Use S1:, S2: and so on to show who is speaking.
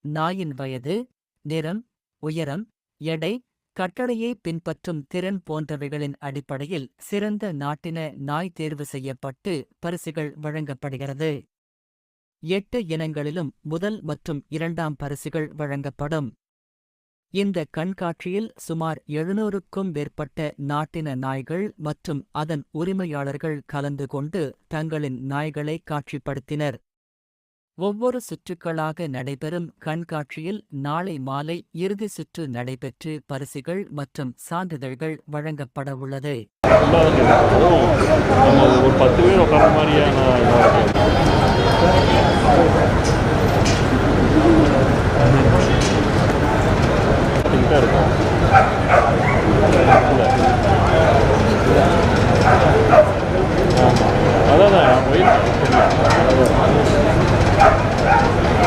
S1: நாயின் வயது, நிறம், உயரம், எடை, கட்டளையை பின்பற்றும் திறன் போன்றவைகளின் அடிப்படையில் சிறந்த நாட்டின நாய் தேர்வு செய்யப்பட்டு பரிசுகள் வழங்கப்படுகிறது. 8 இனங்களிலும் முதல் மற்றும் 2ஆம் பரிசுகள் வழங்கப்படும். இந்த கண்காட்சியில் சுமார் 700க்கும் மேற்பட்ட நாட்டின நாய்கள் மற்றும் அதன் உரிமையாளர்கள் கலந்து கொண்டு தங்களின் நாய்களை காட்சிப்படுத்தினர். ஒவ்வொரு சுற்றுக்களாக நடைபெறும் கண்காட்சியில் நாளை மாலை இறுதி சுற்று நடைபெற்று பரிசுகள் மற்றும் சான்றிதழ்கள் வழங்கப்படவுள்ளது.
S2: நம்ம ஒரு 10 பேர் உட்கார மாதிரியான